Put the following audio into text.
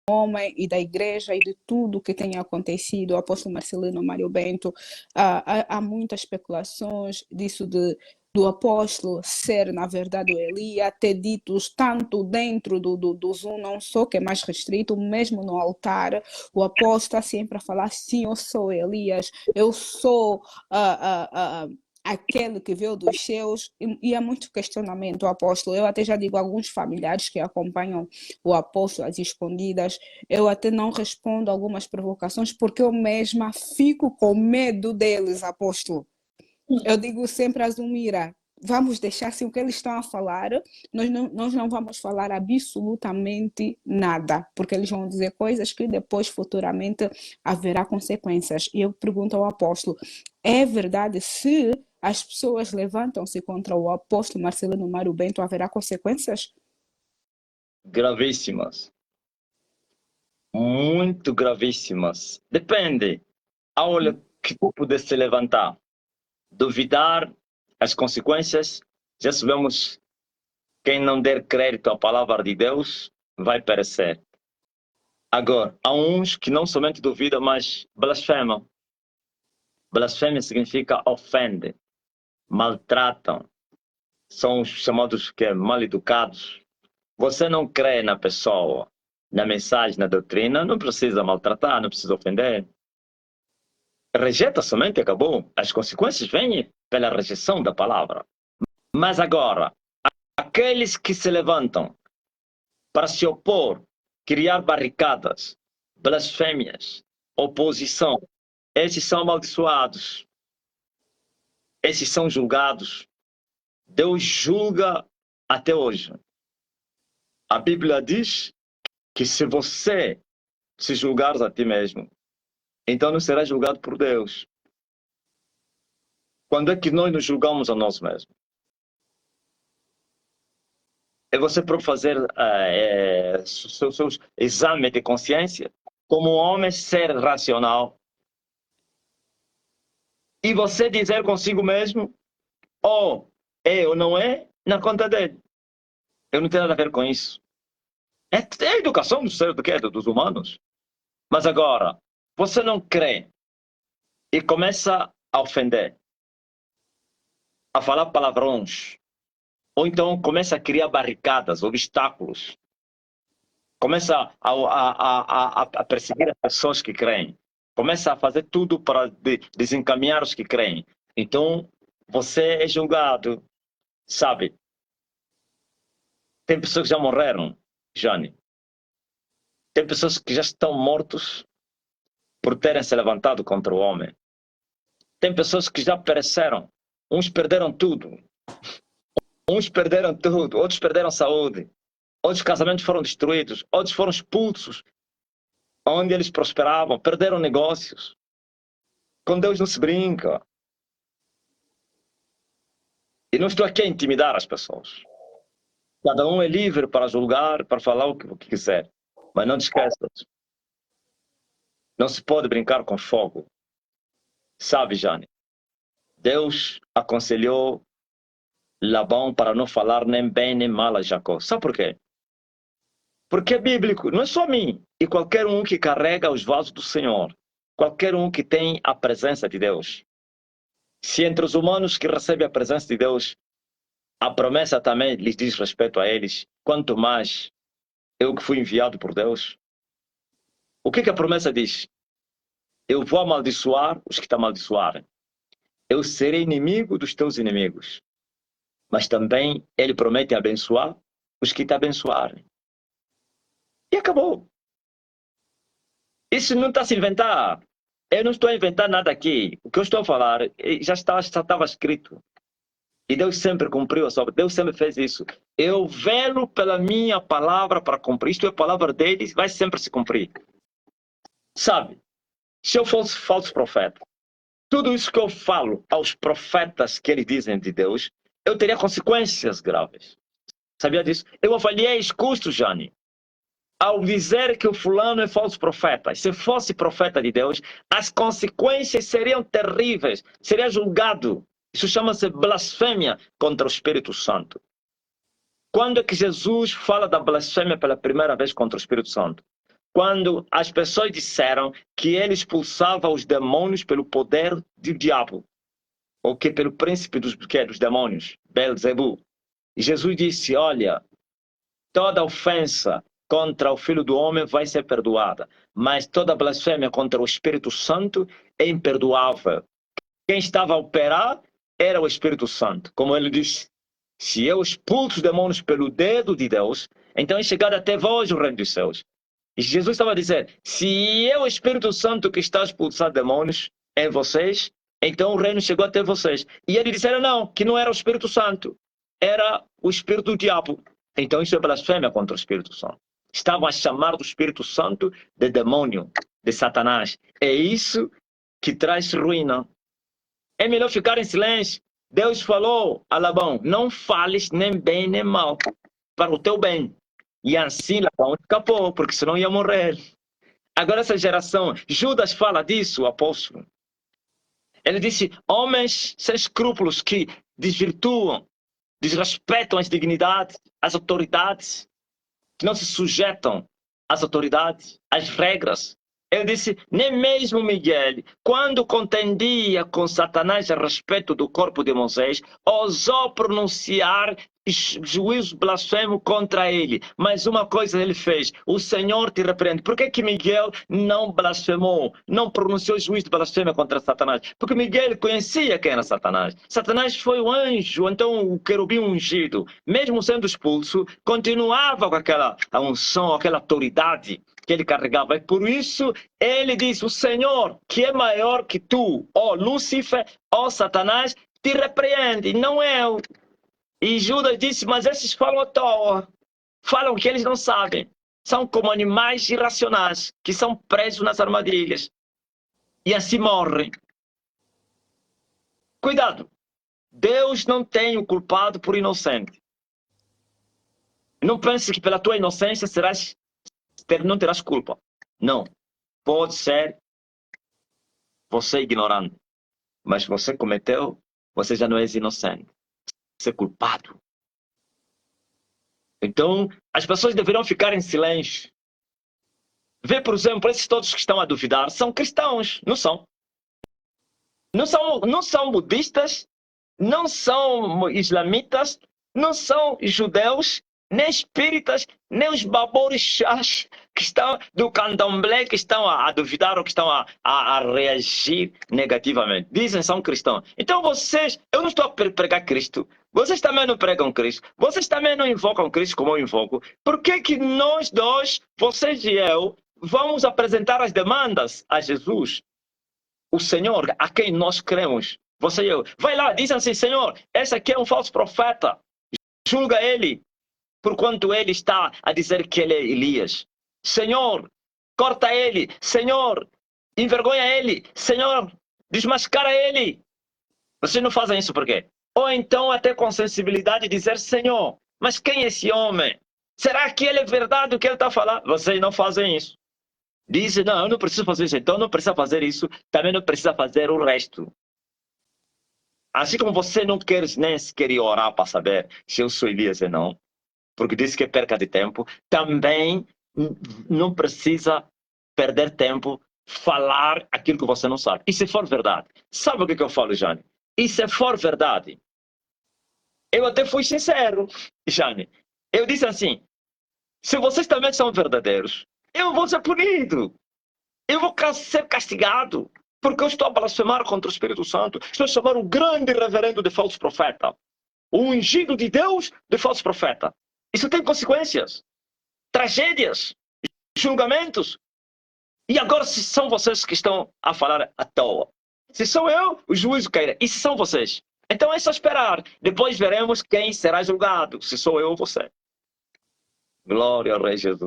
homem e da igreja e de tudo que tem acontecido, o apóstolo Marcelino Mário Bento, há muitas especulações disso do apóstolo ser, na verdade, o Elias, ter ditos tanto dentro do Zoom, não só que é mais restrito, mesmo no altar, o apóstolo está sempre a falar, sim, eu sou Elias, eu sou aquele que veio dos céus, e há muito questionamento, o apóstolo. Eu até já digo a alguns familiares que acompanham o apóstolo às escondidas, eu até não respondo algumas provocações, porque eu mesma fico com medo deles, apóstolo. Eu digo sempre a Zumira, vamos deixar assim o que eles estão a falar, nós não vamos falar absolutamente nada, porque eles vão dizer coisas que depois, futuramente, haverá consequências. E eu pergunto ao apóstolo, é verdade, se as pessoas levantam-se contra o apóstolo Marcelino Mário Bento, haverá consequências? Gravíssimas. Muito gravíssimas. Depende. Olha que tipo de se levantar. Duvidar as consequências, já sabemos, quem não der crédito à palavra de Deus vai perecer. Agora, há uns que não somente duvidam, mas blasfemam. Blasfêmia significa ofende, maltratam, são os chamados que mal educados. Você não crê na pessoa, na mensagem, na doutrina, não precisa maltratar, não precisa ofender. Rejeita somente e acabou. As consequências vêm pela rejeição da palavra. Mas agora, aqueles que se levantam para se opor, criar barricadas, blasfêmias, oposição, esses são amaldiçoados. Esses são julgados. Deus julga até hoje. A Bíblia diz que se você se julgares a ti mesmo, então não serás julgado por Deus. Quando é que nós nos julgamos a nós mesmos? É você próprio fazer seus exames de consciência, como um homem ser racional, e você dizer consigo mesmo, ou é ou não é, na conta dele. Eu não tenho nada a ver com isso. É a educação do ser do quê? Dos humanos. Mas agora, você não crê e começa a ofender, a falar palavrões, ou então começa a criar barricadas, obstáculos, começa a perseguir as pessoas que creem, começa a fazer tudo para desencaminhar os que creem. Então, você é julgado, sabe? Tem pessoas que já morreram, Jane. Tem pessoas que já estão mortos por terem se levantado contra o homem. Tem pessoas que já pereceram. Uns perderam tudo. Uns perderam tudo. Outros perderam saúde. Outros casamentos foram destruídos. Outros foram expulsos. Onde eles prosperavam. Perderam negócios. Com Deus não se brinca. E não estou aqui a intimidar as pessoas. Cada um é livre para julgar, para falar o que quiser. Mas não te esqueças. Não se pode brincar com fogo. Sabe, Jane? Deus aconselhou Labão para não falar nem bem nem mal a Jacó. Sabe por quê? Porque é bíblico, não é só a mim. E qualquer um que carrega os vasos do Senhor. Qualquer um que tem a presença de Deus. Se entre os humanos que recebem a presença de Deus, a promessa também lhes diz respeito a eles, quanto mais eu que fui enviado por Deus. O que a promessa diz? Eu vou amaldiçoar os que te amaldiçoarem. Eu serei inimigo dos teus inimigos. Mas também ele promete abençoar os que te abençoarem. E acabou. Isso não está a se inventar. Eu não estou a inventar nada aqui. O que eu estou a falar já estava escrito. E Deus sempre cumpriu a sua obra. Deus sempre fez isso. Eu velo pela minha palavra para cumprir. Isto é a palavra deles, vai sempre se cumprir. Sabe, se eu fosse falso profeta, tudo isso que eu falo aos profetas que eles dizem de Deus, eu teria consequências graves. Sabia disso? Eu avaliei os custos, Jane. Ao dizer que o fulano é falso profeta, se fosse profeta de Deus, as consequências seriam terríveis, seria julgado. Isso chama-se blasfêmia contra o Espírito Santo. Quando é que Jesus fala da blasfêmia pela primeira vez contra o Espírito Santo? quando as pessoas disseram que ele expulsava os demônios pelo poder do diabo, ou que pelo príncipe dos demônios, Belzebu. E Jesus disse, olha, toda ofensa contra o Filho do Homem vai ser perdoada, mas toda blasfêmia contra o Espírito Santo é imperdoável. Quem estava a operar era o Espírito Santo. Como ele disse, se eu expulso os demônios pelo dedo de Deus, então é chegado até vós o reino dos céus. E Jesus estava a dizer, se é o Espírito Santo que está a expulsar demônios em vocês, então o reino chegou até vocês. E eles disseram não, que não era o Espírito Santo, era o Espírito do diabo. Então isso é blasfêmia contra o Espírito Santo. Estavam a chamar do Espírito Santo de demônio, de Satanás. É isso que traz ruína. É melhor ficar em silêncio. Deus falou a Labão, não fales nem bem nem mal, para o teu bem. E assim Labão escapou, porque senão ia morrer. Agora essa geração, Judas fala disso, o apóstolo. Ele disse, homens sem escrúpulos que desvirtuam, desrespeitam as dignidades, as autoridades, que não se sujeitam às autoridades, às regras. Ele disse, nem mesmo Miguel, quando contendia com Satanás a respeito do corpo de Moisés, ousou pronunciar juízo blasfemo contra ele. Mas uma coisa ele fez, o Senhor te repreende. Por que Miguel não blasfemou, não pronunciou juízo de blasfêmia contra Satanás? Porque Miguel conhecia quem era Satanás. Satanás foi o anjo, então o querubim ungido. Mesmo sendo expulso, continuava com aquela unção, aquela autoridade que ele carregava. E por isso ele diz, o Senhor, que é maior que tu, ó Lúcifer, ó Satanás, te repreende, não eu. E Judas disse, mas esses falam à toa, falam que eles não sabem. São como animais irracionais, que são presos nas armadilhas. E assim morrem. Cuidado, Deus não tem o culpado por inocente. Não pense que pela tua inocência não terás culpa. Não. Pode ser você ignorante. Mas você cometeu, você já não é inocente. Você é culpado. Então, as pessoas deverão ficar em silêncio. Vê, por exemplo, esses todos que estão a duvidar, são cristãos, não são? Não são budistas, não são islamitas, não são judeus, nem espíritas, nem os baborixás que estão do candomblé, que estão a duvidar ou que estão a reagir negativamente. Dizem que são cristãos. Então vocês, eu não estou a pregar Cristo, vocês também não pregam Cristo, vocês também não invocam Cristo como eu invoco. Por que nós dois, vocês e eu, vamos apresentar as demandas a Jesus, o Senhor, a quem nós cremos? Você e eu. Vai lá, dizem assim, Senhor, esse aqui é um falso profeta, julga ele, porquanto ele está a dizer que ele é Elias. Senhor, corta ele. Senhor, envergonha ele. Senhor, desmascara ele. Vocês não fazem isso por quê? Ou então até com sensibilidade dizer, Senhor, mas quem é esse homem? Será que ele é verdade o que ele está falando? Vocês não fazem isso. Dizem, não, eu não preciso fazer isso. Então não precisa fazer isso, também não precisa fazer o resto. Assim como você não quer nem sequer orar para saber se eu sou Elias ou não, porque diz que é perca de tempo, também não precisa perder tempo falar aquilo que você não sabe. E se for verdade? Sabe o que eu falo, Jane? E se for verdade? Eu até fui sincero, Jane. Eu disse assim, se vocês também são verdadeiros, eu vou ser punido. Eu vou ser castigado. Porque eu estou a blasfemar contra o Espírito Santo. Estou a chamar o grande reverendo de falso profeta. O ungido de Deus de falso profeta. Isso tem consequências, tragédias, julgamentos. E agora se são vocês que estão a falar à toa. Se sou eu, o juízo cairá. E se são vocês? Então é só esperar. Depois veremos quem será julgado. Se sou eu ou você. Glória ao Rei Jesus.